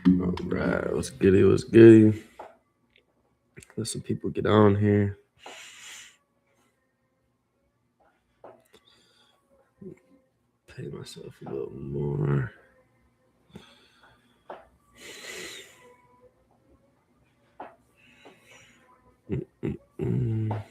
All right, what's goody? What's goody? Let some people get on here. Pay myself a little more. Mm-mm-mm.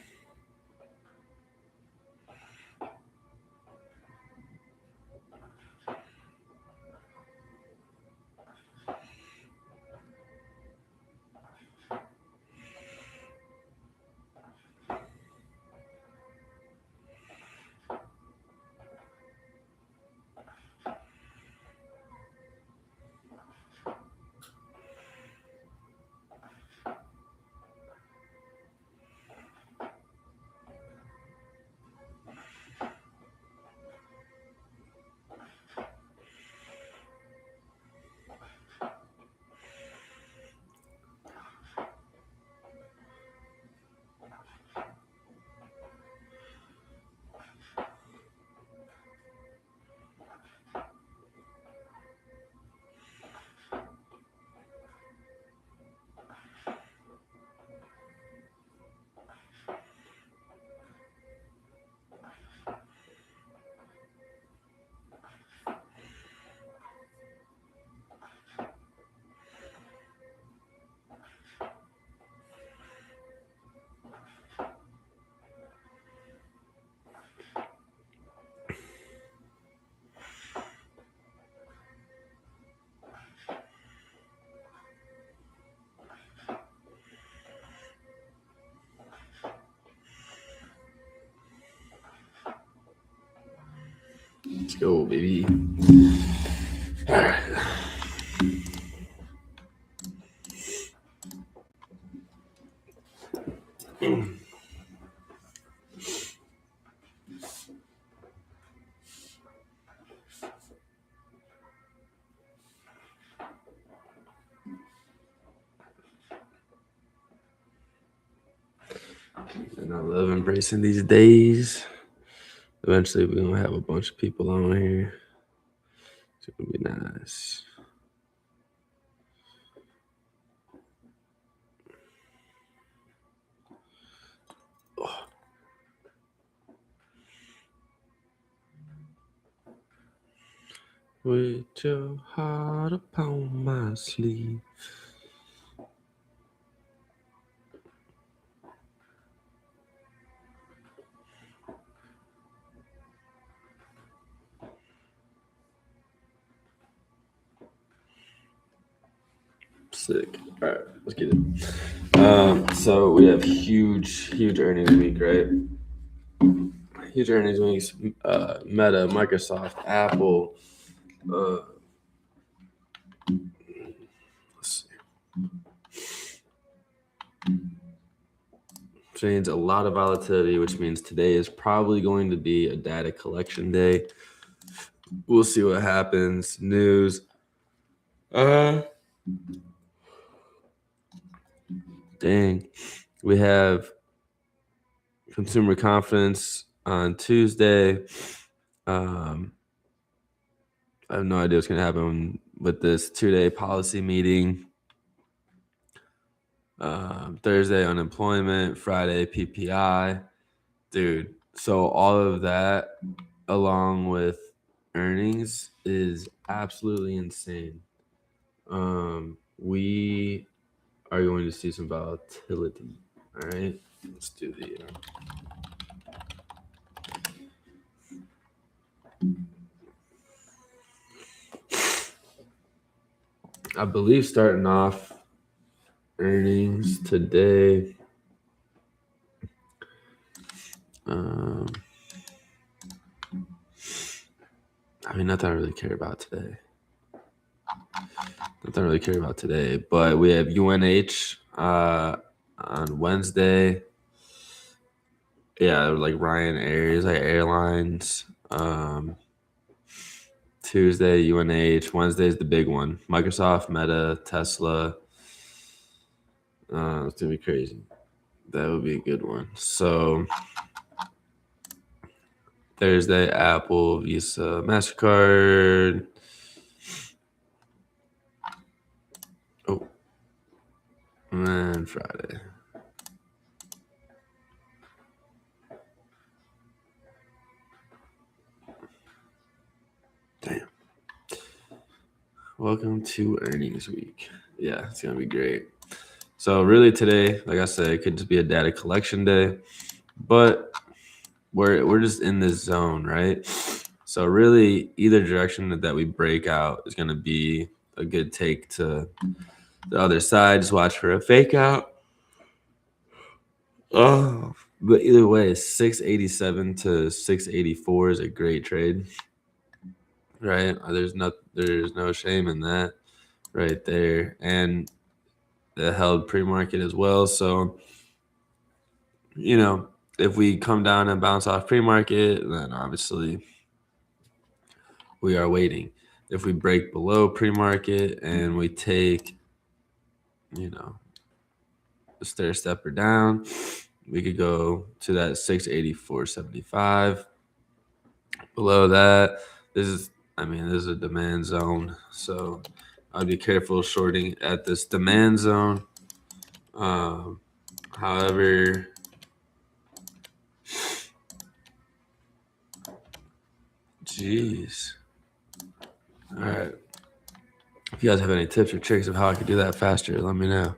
Let's go, baby. All right. And I love embracing these days. Eventually, we're going to have a bunch of people on here. It's going to be nice. Oh. With your heart upon my sleeve. Sick. All right, let's get it. So we have huge earnings week, right? Huge earnings weeks. Meta, Microsoft, Apple. Let's see. Which means a lot of volatility, which means today is probably going to be a data collection day. We'll see what happens. News. Dang. We have consumer confidence on Tuesday. I have no idea what's going to happen with this 2-day policy meeting. Thursday, unemployment. Friday, PPI. Dude, so all of that along with earnings is absolutely insane. We are going to see some volatility. All right, let's do the. I believe starting off earnings today. I mean, nothing I really care about today. But we have UNH on Wednesday. Yeah, like Ryanair, like airlines. Tuesday, UNH. Wednesday is the big one. Microsoft, Meta, Tesla. It's going to be crazy. That would be a good one. So Thursday, Apple, Visa, MasterCard. And Friday. Damn. Welcome to earnings week. Yeah, it's gonna be great. So really today, like I said, it could just be a data collection day, but we're just in this zone, right? So really, either direction that we break out is gonna be a good take to the other side. Just watch for a fake out. Oh, but either way, 687 to 684 is a great trade, right? There's no shame in that right there, and it held pre-market as well. So if we come down and bounce off pre-market, then obviously we are waiting. If we break below pre-market and we take, a stair stepper down, we could go to that 684.75. Below that, this is a demand zone. So I'd be careful shorting at this demand zone. However, jeez. All right. If you guys have any tips or tricks of how I could do that faster, let me know.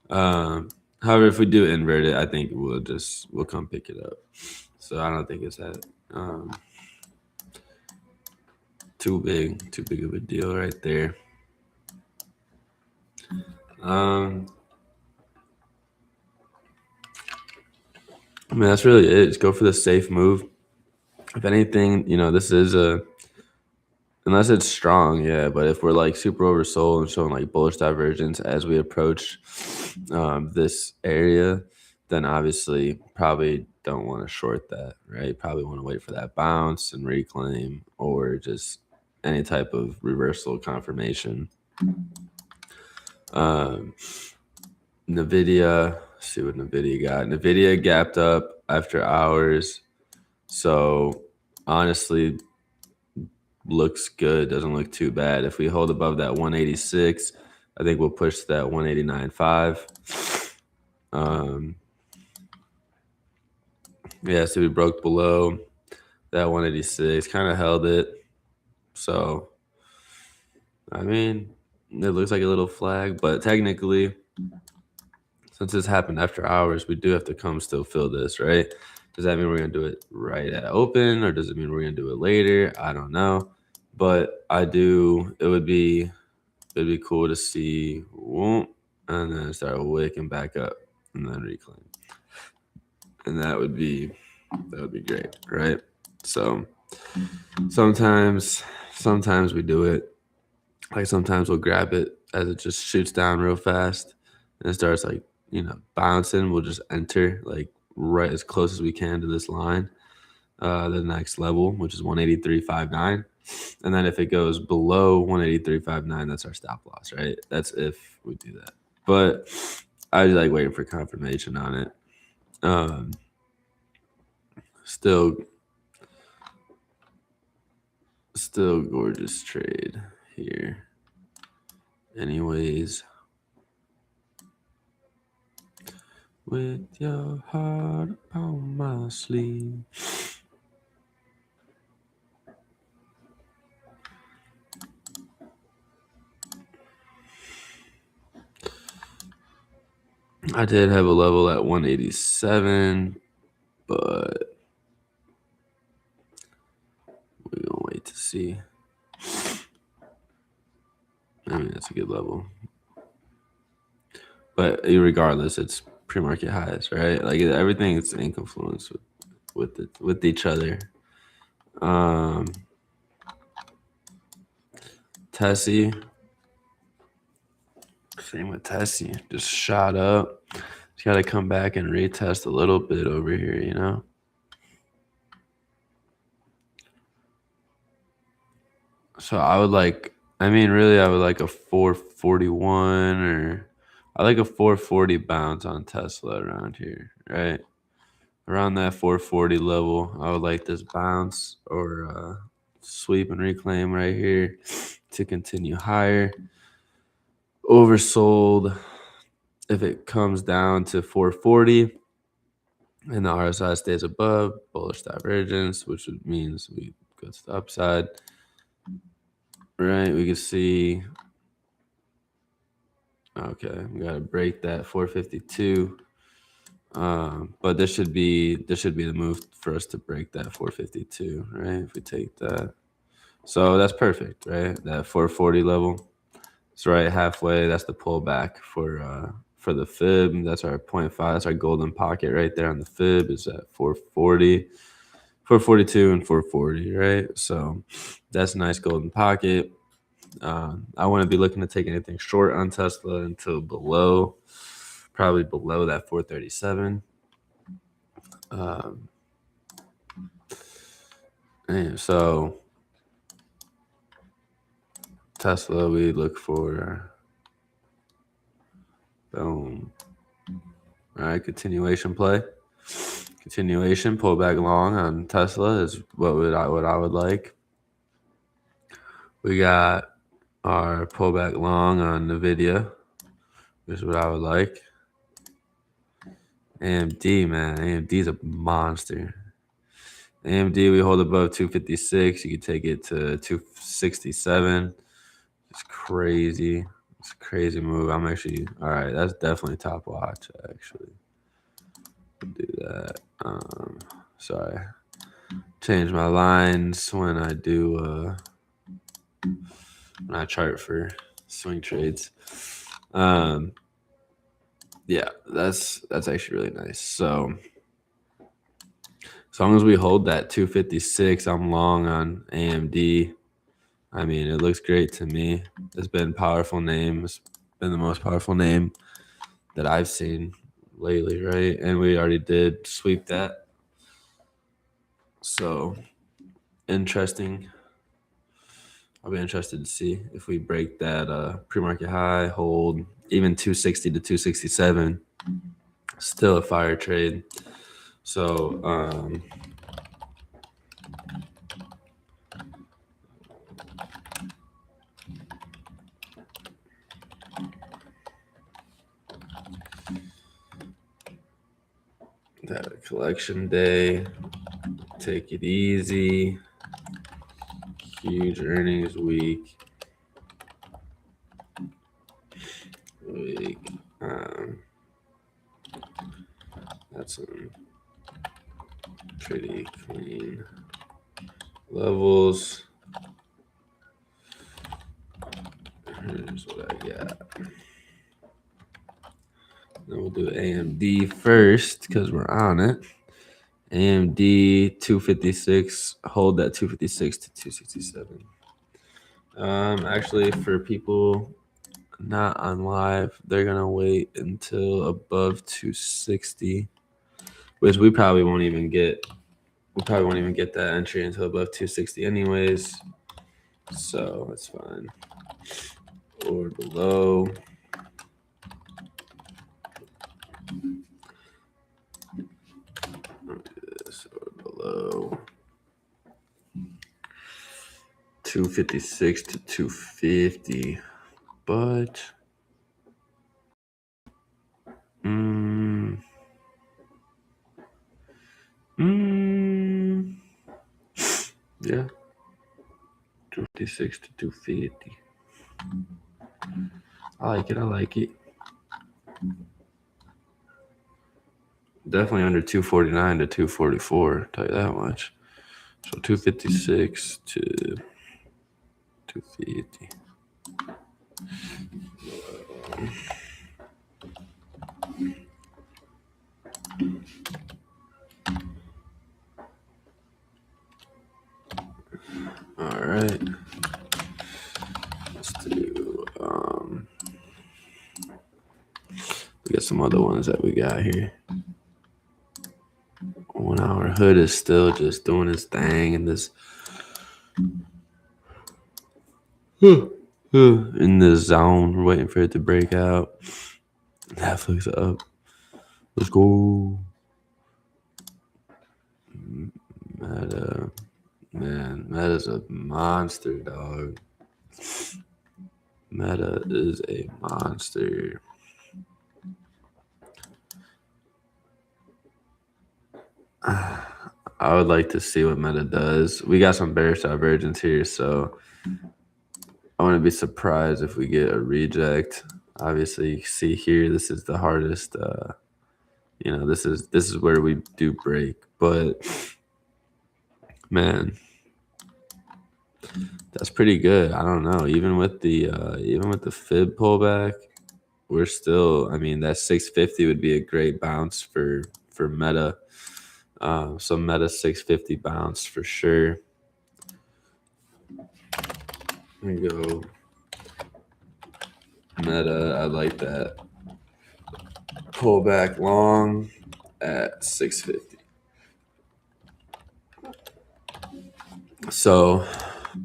However, if we do invert it, I think we'll come pick it up. So I don't think it's that too big of a deal right there. That's really it. Just go for the safe move. If anything, this is unless it's strong, yeah. But if we're like super oversold and showing like bullish divergence as we approach this area, then obviously probably don't want to short that, right? Probably want to wait for that bounce and reclaim, or just any type of reversal confirmation. NVIDIA, see what NVIDIA got. NVIDIA gapped up after hours. So honestly, looks good. Doesn't look too bad. If we hold above that 186, I think we'll push to that 189.5. Yeah, so we broke below that 186, kind of held it. So, it looks like a little flag, but technically, since this happened after hours, we do have to come still fill this, right? Does that mean we're going to do it right at open, or does it mean we're going to do it later? I don't know. But it would be cool to see, and then start wicking back up and then reclaim. And that would be great, right? So sometimes we do it. Like sometimes we'll grab it as it just shoots down real fast and it starts like, bouncing. We'll just enter like right as close as we can to this line, the next level, which is 183.59. And then if it goes below 183.59, that's our stop loss, right? That's if we do that. But I was like waiting for confirmation on it. Still gorgeous trade here. Anyways, with your heart upon my sleeve. I did have a level at 187, but we're gonna wait to see. That's a good level. But regardless, it's pre-market highs, right? Like everything is in confluence with each other. Tessie. Same with Tessie. Just shot up. Just got to come back and retest a little bit over here, So I would like a 441 or I like a 440 bounce on Tesla around here, right? Around that 440 level, I would like this bounce or sweep and reclaim right here to continue higher. Oversold If it comes down to 440 and the RSI stays above, bullish divergence, which means we go to the upside. Right, we can see. Okay, we gotta break that 452. But this should be the move for us to break that 452, right? If we take that, so that's perfect, right? That 440 level, it's right halfway. That's the pullback for the fib. That's our 0.5. That's our golden pocket right there on the fib. Is at 440, 442, and 440, right? So that's a nice golden pocket. I wouldn't be looking to take anything short on Tesla until probably below that 437. And so Tesla, we look for boom. All right, continuation play. Continuation pullback long on Tesla is what I would like. We got our pullback long on Nvidia, is what I would like. AMD, man, AMD is a monster. AMD, we hold above 256. You can take it to 267. It's crazy. It's a crazy move. I'm actually all right. That's definitely top watch. Actually, do that. Sorry, change my lines when I do when I chart for swing trades. Yeah, that's actually really nice. So as long as we hold that 256, I'm long on AMD. I mean, it looks great to me. It's been a powerful name. It's been the most powerful name that I've seen lately, right? And we already did sweep that. So interesting. I'll be interested to see if we break that pre-market high, hold even 260 to 267. Still a fire trade. So that collection day. Take it easy. Huge earnings week. That's some pretty clean levels. Here's what I got. Then we'll do AMD first because we're on it. AMD 256. Hold that 256 to 267. Actually, for people not on live, they're gonna wait until above 260, which we probably won't even get. We probably won't even get that entry until above 260 anyways. So that's fine. Or below. This or below. 256 to 250. But yeah. 256 to 250. I like it. Definitely under 249 to 244, tell you that much. So 256 to 250. All right. Let's do we got some other ones that we got here. 1 hour hood is still just doing his thing in this in this zone. We're waiting for it to break out. Netflix up. Let's go. Meta. Man, Meta's a monster, dog. Meta is a monster. I would like to see what Meta does. We got some bearish divergence here, so I wouldn't be surprised if we get a reject. Obviously, you can see here this is the hardest. This is where we do break, but man, that's pretty good. I don't know. Even with the fib pullback, we're still. I mean, that 650 would be a great bounce for Meta. So Meta 650 bounce for sure. Let me go Meta. I like that pullback long at 650. So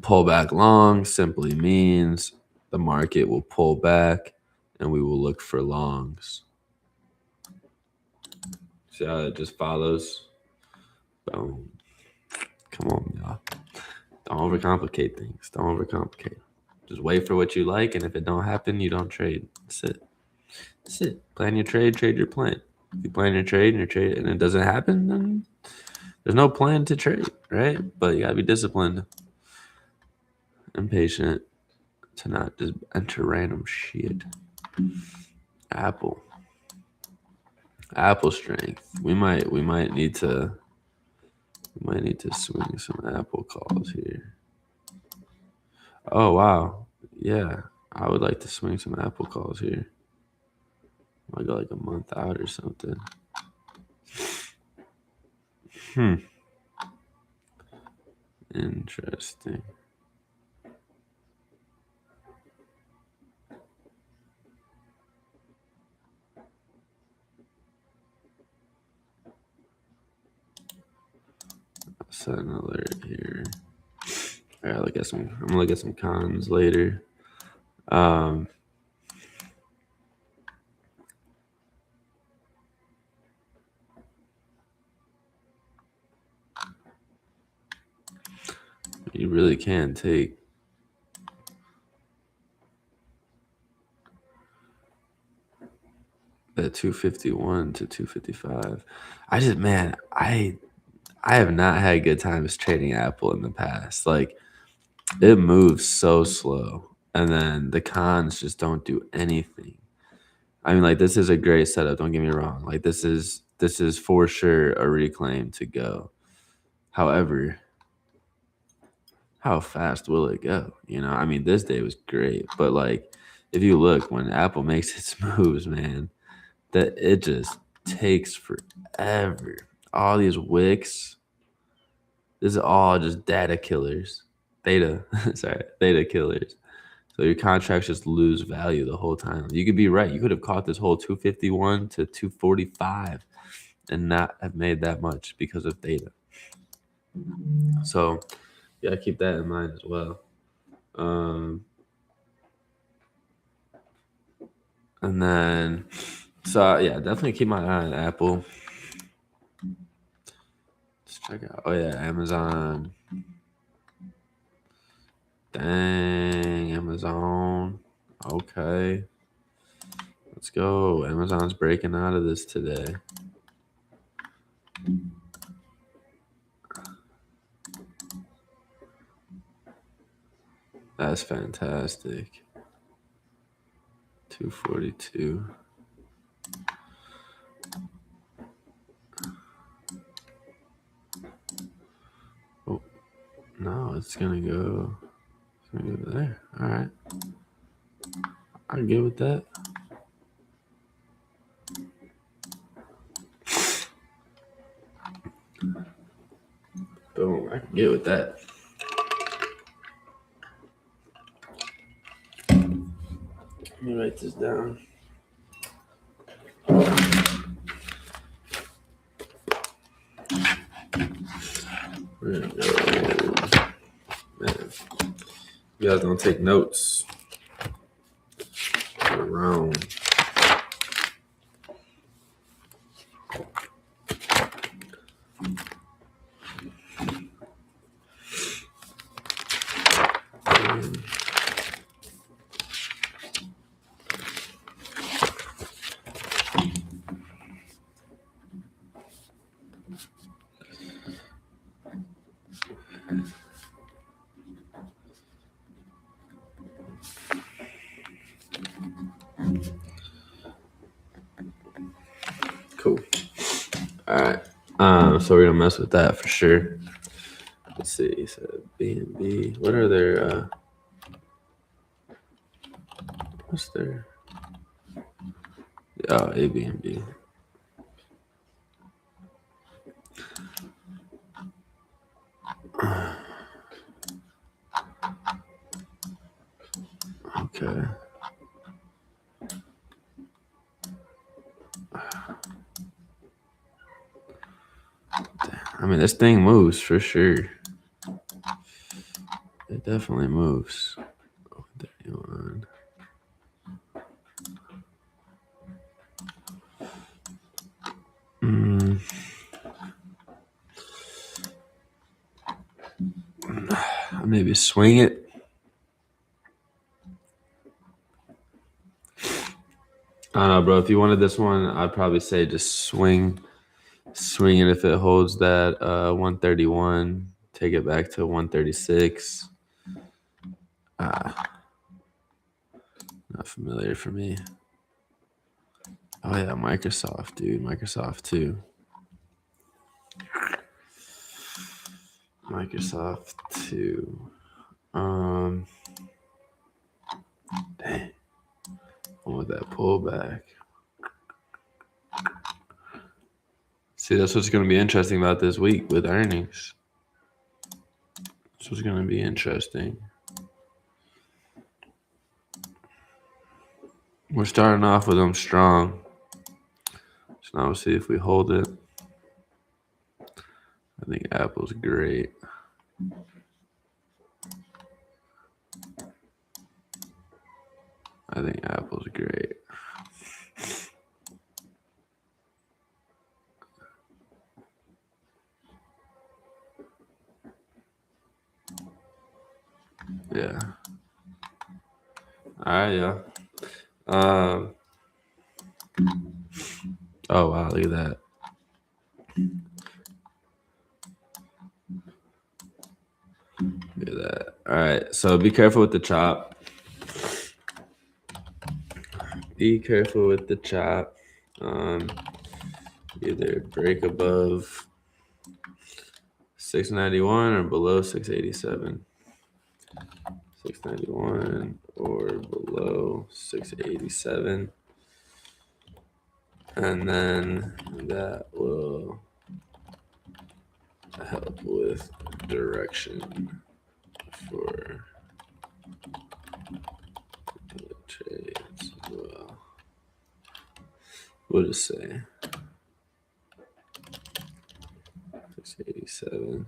pullback long simply means the market will pull back and we will look for longs. See how it just follows? Boom. Come on, y'all. Don't overcomplicate things. Don't overcomplicate. Just wait for what you like, and if it don't happen, you don't trade. That's it. That's it. Plan your trade, trade your plan. If you plan your trade and it doesn't happen, then there's no plan to trade, right? But you gotta be disciplined and patient to not just enter random shit. Apple strength. We might need to swing some Apple calls here. Oh wow. Yeah. I would like to swing some Apple calls here. Might go like a month out or something. Interesting. I'll set an alert here. All right, I'm gonna look at some cons later. You really can take that 251 to 255. I have not had good times trading Apple in the past. Like, it moves so slow, and then the cons just don't do anything. I mean, like, this is a great setup. Don't get me wrong. Like, this is for sure a reclaim to go. However, how fast will it go? I mean, this day was great, but like, if you look when Apple makes its moves, man, that it just takes forever. All these wicks, this is all just data killers, theta killers. So your contracts just lose value the whole time. You could be right. You could have caught this whole 251 to 245 and not have made that much because of theta. So yeah, keep that in mind as well. And then, so yeah, definitely keep my eye on Apple. Let's check out. Oh yeah, Amazon. Dang, Amazon. Okay. Let's go. Amazon's breaking out of this today. That's fantastic. 242. Oh, no, it's gonna go there. All right. I'm good with that. Boom, I can get with that. Let me write this down. We're gonna go. Man, you guys don't take notes. Around. All right. So we're gonna mess with that for sure. Let's see. He said B&B. What are their? What's their? Oh, ABNB. Okay. I mean, this thing moves for sure. It definitely moves. 31. Maybe swing it. I don't know, bro. If you wanted this one, I'd probably say just swing it if it holds that 131. Take it back to 136. Not familiar for me. Oh yeah, Microsoft, dude. Microsoft too. Microsoft too. Dang. What was that pullback? See, that's what's going to be interesting about this week with earnings. That's what's going to be interesting. We're starting off with them strong. So now we'll see if we hold it. I think Apple's great. I think Apple's great. Yeah. All right, yeah. Oh wow, look at that. Look at that. All right, so be careful with the chop. Be careful with the chop. Either break above 691 or below 687. 691 or below 687. And then that will help with direction for the trades as well. We'll just say 687.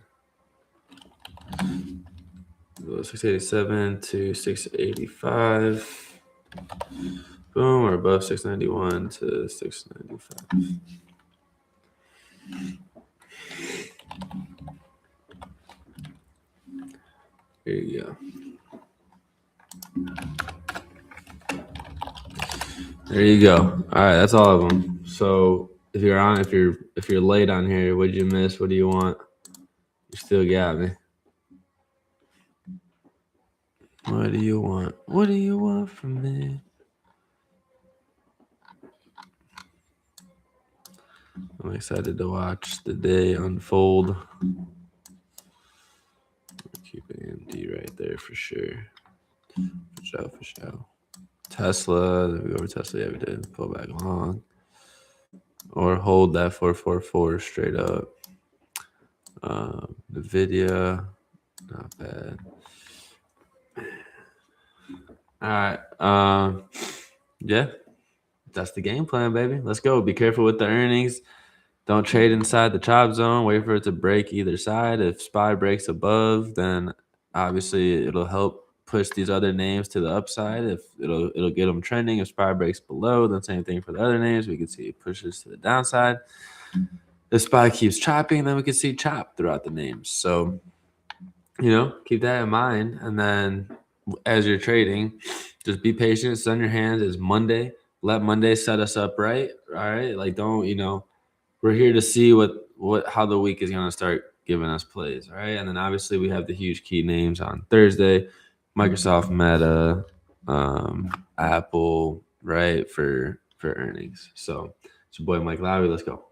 687 to 685. Boom, or above 691 to 695. Here you go. There you go. All right, that's all of them. So if you're late on here, what'd you miss? What do you want? You still got me. What do you want? What do you want from me? I'm excited to watch the day unfold. Keep AMD right there for sure. For sure. Tesla, we go over Tesla. Yeah, we did. Pull back long. Or hold that 444 straight up. NVIDIA, not bad. All right. Yeah, that's the game plan, baby. Let's go. Be careful with the earnings. Don't trade inside the chop zone. Wait for it to break either side. If SPY breaks above, then obviously it'll help push these other names to the upside. If it'll get them trending. If SPY breaks below, then same thing for the other names. We can see it pushes to the downside. If SPY keeps chopping, then we can see chop throughout the names. So, keep that in mind. And then as you're trading, just be patient. It's on your hands. It's Monday. Let Monday set us up right. All right. Like, don't, we're here to see how the week is going to start giving us plays. All right. And then obviously we have the huge key names on Thursday, Microsoft, Meta, Apple, right, for earnings. So it's your boy Mike Lowry. Let's go.